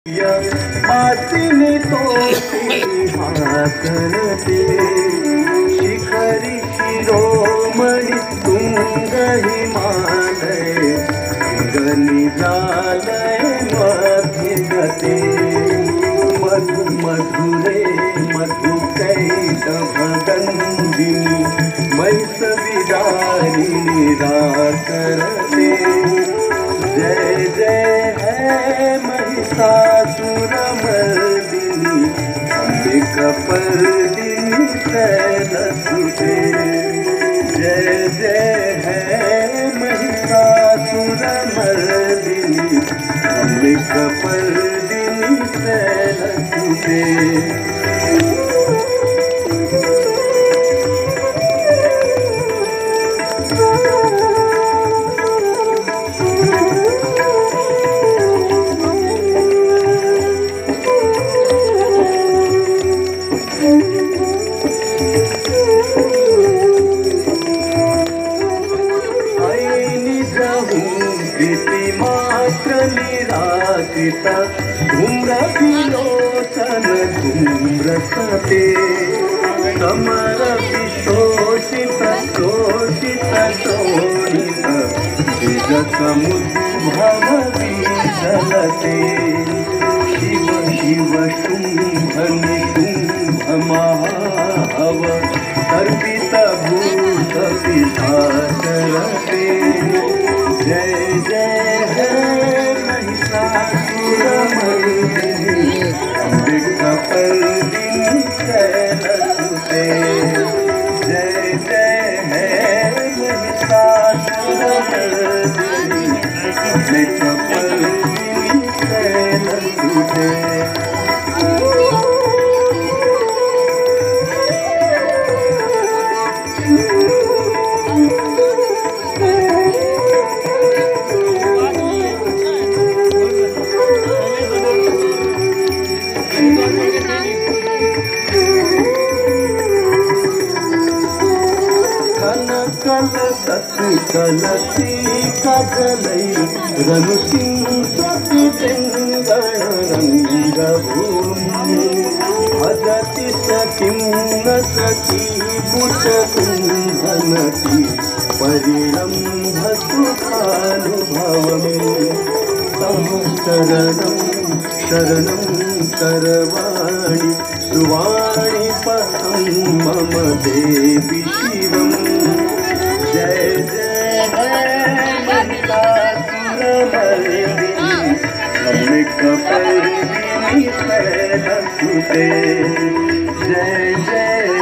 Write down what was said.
मातिनी तोषी हासनते शिखरी शिरोमणि तुंग हिमालय गनिजालय मध्यगते मधु मधुरे मधु कैटभगन्दिनी मैसविदारिणी राकरते जय जय है महिषासुरमर्दिनी अम्बिकापर्दिनी शैलसुते जय जय है महिषासुरमर्दिनी अम्बिकापर्दिनी शैलसुते मात्र निराकृत धूम्र विलोचन धूम्रसते समर विशोषित शोषित शोणित विज समुद्भव विचलते शिव शिव शुंभ निशुंभ महाहव अर्पित भूत पिशाचरते जय जय है महिषासुरमर्दिनी अम्बिकापर्दिनी शैलसुते जय जय है महिषासुरमर्दिनी अम्बिकापर्दिनी शैलसुते कल सत्कलती कजलै रनु सिंहति रंगभूमि भजति सखिं न सखी कुचकुंभनति परिरंभ सुखानुभवमे तम शरणं करवाणि सुवाणि पथं मम देवि शिवम् जय जय है महिषासुरमर्दिनी अम्बिकापर्दिनी शैलसुते।